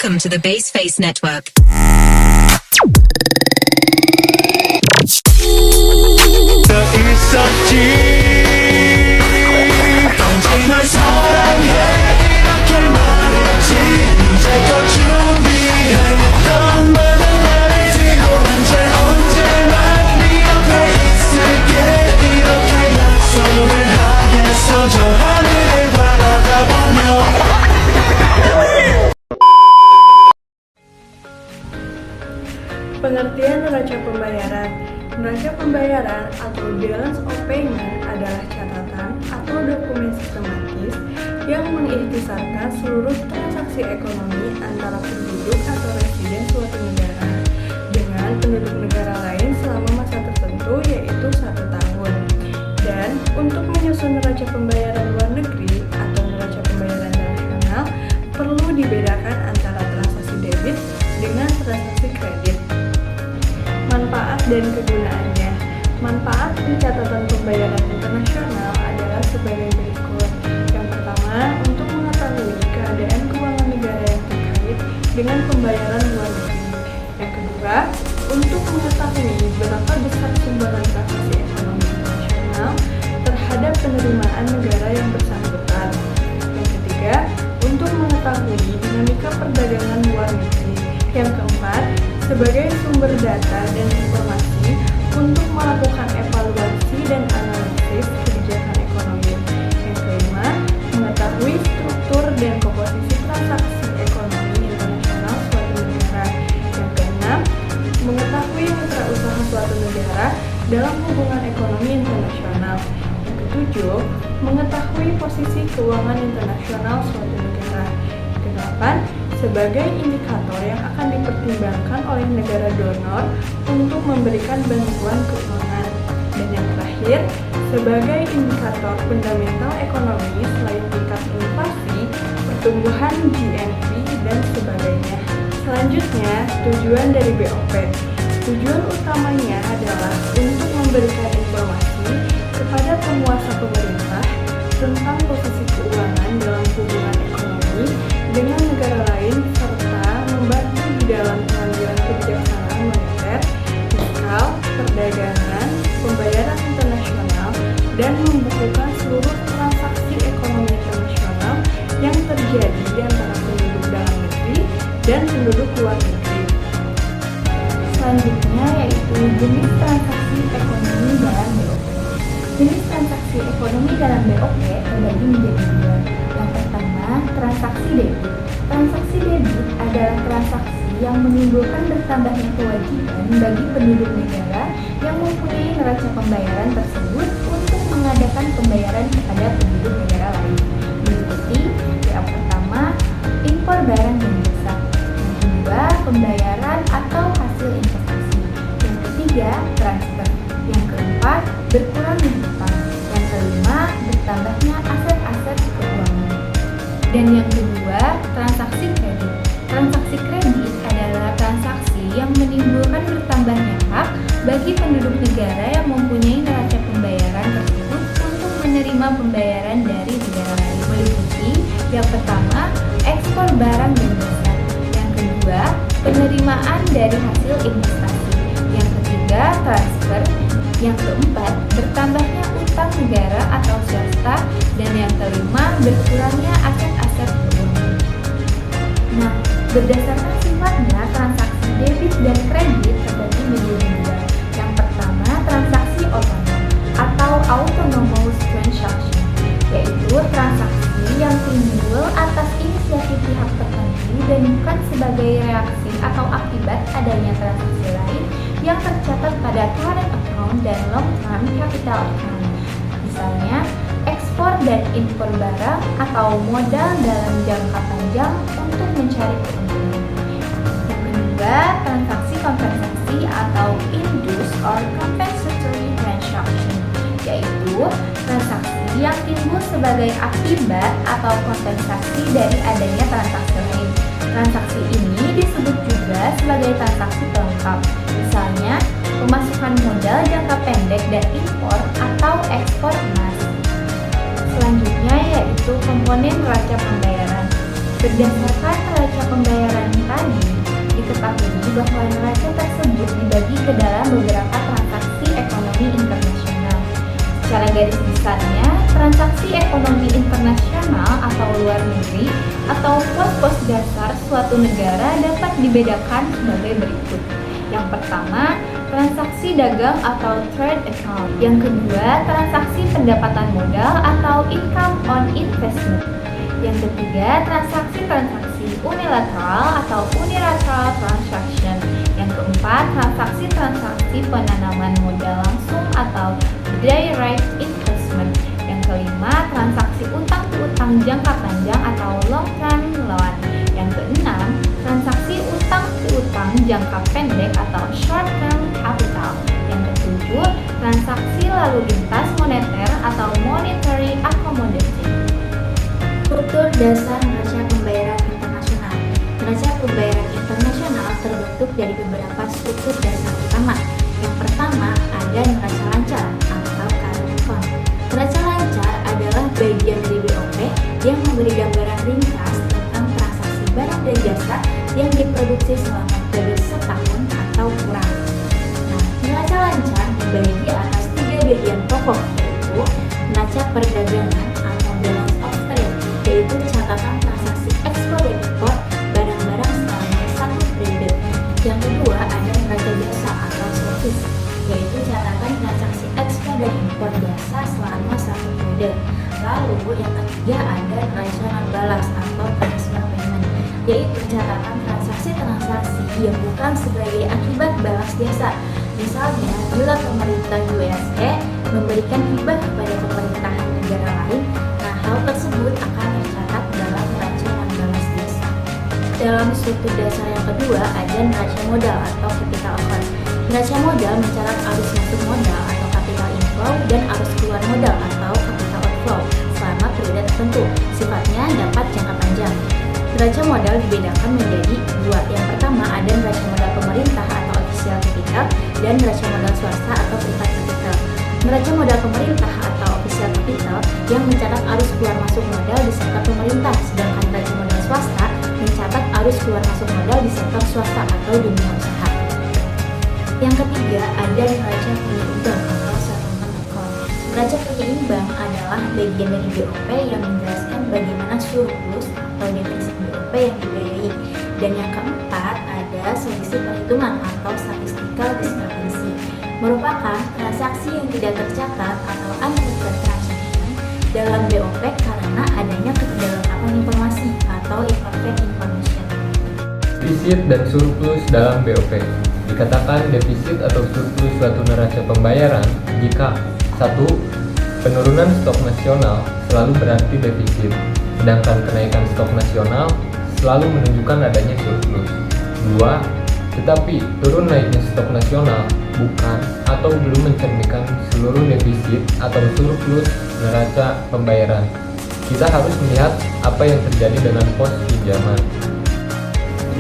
Welcome to the Baseface Network. 널 사랑해 이렇게 말했지 이제껏 준비해 넌 많은 나를 지고 언제만 네 옆에 있을게 이렇게 약속을 하겠어 저 하늘을 바라다 보며. Pengertian neraca pembayaran. Neraca pembayaran atau balance of payment adalah catatan atau dokumen sistematis yang mengikhtisarkan seluruh transaksi ekonomi antara penduduk atau residen suatu negara dengan penduduk negara lain selama masa tertentu yaitu 1 tahun. Dan untuk menyusun neraca pembayaran luar negeri atau neraca pembayaran nasional perlu dibedakan antara transaksi debit dengan transaksi kredit. Manfaat dan kegunaannya. Manfaat pencatatan pembayaran internasional adalah sebagai berikut. Yang pertama, untuk mengetahui keadaan keuangan negara yang terkait dengan pembayaran luar negeri. Yang kedua, untuk mengetahui berapa besar sumbangan transaksi ekonomi internasional terhadap penerimaan negara yang bersangkutan. Yang ketiga, untuk mengetahui dinamika perdagangan luar negeri. Yang keempat, sebagai sumber data dan informasi untuk melakukan evaluasi dan analisis kebijakan ekonomi. Yang kelima, mengetahui struktur dan komposisi transaksi ekonomi internasional suatu negara. Yang keenam, mengetahui mitra usaha suatu negara dalam hubungan ekonomi internasional. Yang ketujuh, mengetahui posisi keuangan internasional suatu negara. Yang kedelapan, sebagai indikator yang akan dipertimbangkan oleh negara donor untuk memberikan bantuan keuangan. Dan yang terakhir, sebagai indikator fundamental ekonomi selain tingkat inflasi, pertumbuhan GNP, dan sebagainya. Selanjutnya, tujuan dari BOP. Tujuan utamanya adalah untuk memberikan informasi kepada penguasa pemerintah tentang posisi keuangan dalam hubungan ekonomi dengan negara lain serta membantu di dalam pengambilan kebijaksanaan moneter, fiskal, perdagangan, pembayaran internasional, dan membukukan seluruh transaksi ekonomi internasional yang terjadi di antara penduduk dalam negeri dan penduduk luar negeri. Selanjutnya yaitu jenis transaksi ekonomi dalam BOP. Jenis transaksi ekonomi dalam BOP terbagi menjadi dua. Yang pertama, transaksi debit. Transaksi debit adalah transaksi yang menimbulkan bertambahnya kewajiban bagi penduduk negara yang mempunyai neraca pembayaran tersebut untuk mengadakan pembayaran kepada penduduk negara lain. Meliputi yang pertama, impor barang dan jasa. Yang kedua, pembayaran atau hasil investasi. Yang ketiga, transfer. Yang keempat, berkurangnya hutang. Yang kelima, bertambahnya aset-aset keuangan. Dan yang kedua, transaksi kredit. Transaksi kredit adalah transaksi yang menimbulkan bertambahnya hak bagi penduduk negara yang mempunyai neraca pembayaran tersebut untuk menerima pembayaran dari negara lain. Meliputi yang pertama, ekspor barang dan jasa. Yang kedua, penerimaan dari hasil investasi. Yang ketiga, transfer. Yang keempat, bertambahnya utang negara atau swasta. Dan yang kelima, berkurangnya aset-aset keuangan. Nah, berdasarkan sifatnya, transaksi debit dan kredit terbagi menjadi dua. Yang pertama, transaksi otonom atau autonomous transaction, yaitu transaksi yang timbul atas inisiatif pihak tertentu dan bukan sebagai reaksi atau akibat adanya transaksi lain yang tercatat pada current account dan long-term capital account. Misalnya, ekspor dan impor barang atau modal dalam jangka panjang untuk mencari keuntungan. Yang kedua, transaksi kompensasi atau induced or compensatory transaction, yaitu transaksi yang timbul sebagai akibat atau kompensasi dari adanya transaksi lain. Transaksi ini disebut juga sebagai transaksi pelengkap. Misalnya, pemasukan modal jangka pendek dan impor atau ekspor emas. Selanjutnya yaitu komponen neraca pembayaran. Berdasarkan neraca pembayaran tadi, diketahui bahwa neraca tersebut dibagi ke dalam beberapa transaksi ekonomi internasional. Secara garis besarnya, transaksi ekonomi internasional atau luar negeri atau pos-pos dasar suatu negara dapat dibedakan sebagai berikut. Yang pertama, transaksi dagang atau trade account. Yang kedua, transaksi pendapatan modal atau income on investment. Yang ketiga, transaksi unilateral atau unilateral transaction. Yang keempat, transaksi penanaman modal langsung atau direct investment. Yang kelima, transaksi utang piutang jangka panjang atau long term loan. Yang keenam, transaksi utang piutang jangka pendek atau short term capital. Yang ketujuh, transaksi lalu lintas moneter atau monetary accommodation. Struktur dasar neraca pembayaran internasional. Neraca pembayaran internasional terbentuk dari beberapa struktur dasar utama. Yang pertama ada neraca lancar atau current account. Neraca lancar adalah bagian dari BOP yang memberi gambaran ringkas tentang transaksi barang dan jasa yang diproduksi selama periode setahun atau kurang. Nah, neraca lancar dibagi atas 3 bagian pokok, yaitu neraca perdagangan atau balance of trade, yaitu catatan transaksi ekspor dan impor barang-barang selama satu periode. Yang kedua ada neraca jasa atau service, yaitu catatan transaksi ekspor dan impor jasa selama satu periode. Lalu yang ketiga ada neraca non balas atau transfer payment, yaitu catatan transaksi yang bukan sebagai akibat balas jasa. Misalnya, bila pemerintah USA memberikan hibah kepada pemerintahan negara lain, nah hal tersebut akan tercatat dalam neraca non balas jasa. Dalam struktur dasar yang kedua ada neraca modal atau capital account. Neraca modal mencatat arus masuk modal atau capital inflow dan arus keluar modal atau capital outflow selama periode tertentu. Sifatnya dapat jangka panjang. Neraca modal dibedakan menjadi dua. Yang pertama ada neraca modal pemerintah atau official capital dan neraca modal swasta atau private capital. Neraca modal pemerintah atau official capital yang mencatat arus keluar masuk modal di sektor pemerintah, sedangkan neraca modal swasta mencatat arus keluar masuk modal di sektor swasta atau dunia usaha. Yang ketiga ada neraca penyeimbang atau settlement account. Neraca penyeimbang adalah bagian dari BOP yang menjelaskan bagaimana surplus atau defisit BOP yang dibiayai. Dan yang keempat ada selisih perhitungan atau statistical discrepancy, merupakan transaksi yang tidak tercatat atau unrecorded transaction dalam BOP karena adanya ketidaklengkapan informasi atau imperfect information. Defisit dan surplus dalam BOP. Dikatakan defisit atau surplus suatu neraca pembayaran jika 1. Penurunan stok nasional selalu berarti defisit, sedangkan kenaikan stok nasional selalu menunjukkan adanya surplus. 2. Tetapi turun naiknya stok nasional bukan atau belum mencerminkan seluruh defisit atau surplus neraca pembayaran. Kita harus melihat apa yang terjadi dengan pos pinjaman.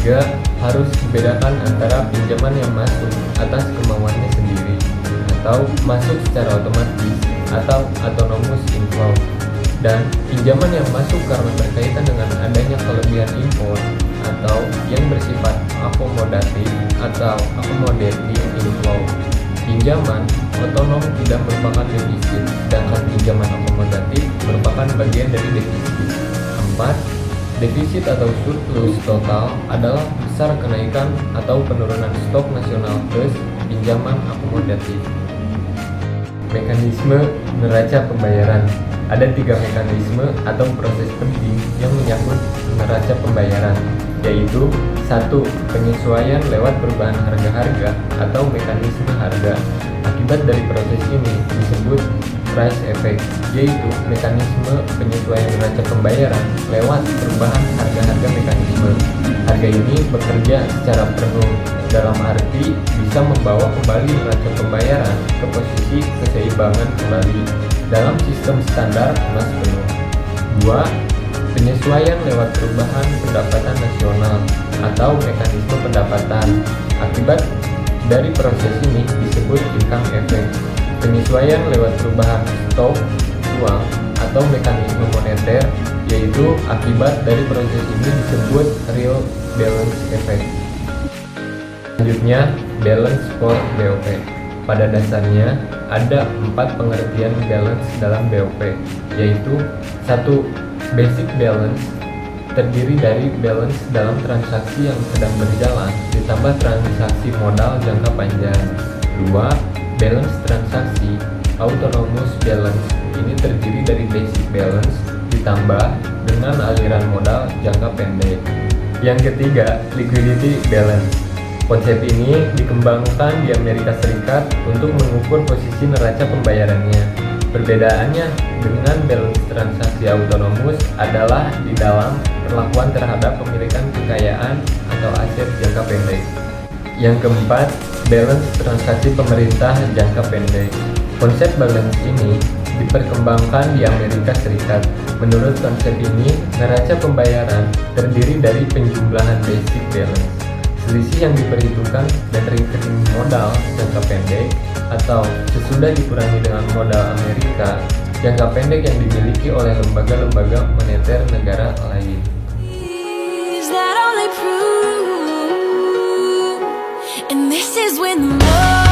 3. Harus dibedakan antara pinjaman yang masuk atas kemauannya sendiri atau masuk secara otomatis atau autonomous inflow, dan pinjaman yang masuk karena berkaitan dengan adanya kelebihan impor atau yang bersifat akomodatif atau accommodating inflow. Pinjaman otonom tidak merupakan defisit, sedangkan pinjaman akomodatif merupakan bagian dari defisit. 4. Defisit atau surplus total adalah besar kenaikan atau penurunan stok nasional plus pinjaman akomodatif. Mekanisme neraca pembayaran. Ada 3 mekanisme atau proses penting yang menyangkut neraca pembayaran, yaitu 1. Penyesuaian lewat perubahan harga-harga atau mekanisme harga. Akibat dari proses ini disebut price effect, yaitu mekanisme penyesuaian neraca pembayaran lewat perubahan harga-harga mekanisme. Harga ini bekerja secara penuh, dalam arti bisa membawa kembali neraca pembayaran ke posisi keseimbangan kembali dalam sistem standar emas penuh. 2. Penyesuaian lewat perubahan pendapatan nasional atau mekanisme pendapatan. Akibat dari proses ini disebut income effect. Penyesuaian lewat perubahan stok uang atau mekanisme moneter, yaitu akibat dari proses ini disebut real balance effect. Selanjutnya, balance for BOP. Pada dasarnya, ada 4 pengertian balance dalam BOP, yaitu 1. Basic balance, terdiri dari balance dalam transaksi yang sedang berjalan ditambah transaksi modal jangka panjang. 2. Balance transaksi, autonomous balance, ini terdiri dari basic balance ditambah dengan aliran modal jangka pendek. Yang ketiga, liquidity balance. Konsep ini dikembangkan di Amerika Serikat untuk mengukur posisi neraca pembayarannya. Perbedaannya dengan balance transaksi autonomous adalah di dalam perlakuan terhadap pemilikan kekayaan atau aset jangka pendek. Yang keempat, balance transaksi pemerintah jangka pendek. Konsep balance ini diperkembangkan di Amerika Serikat. Menurut konsep ini, neraca pembayaran terdiri dari penjumlahan basic balance, selisih yang diperhitungkan dan rekening modal jangka pendek, atau sesudah dikurangi dengan modal Amerika jangka pendek yang dimiliki oleh lembaga-lembaga moneter negara lain. And this is when the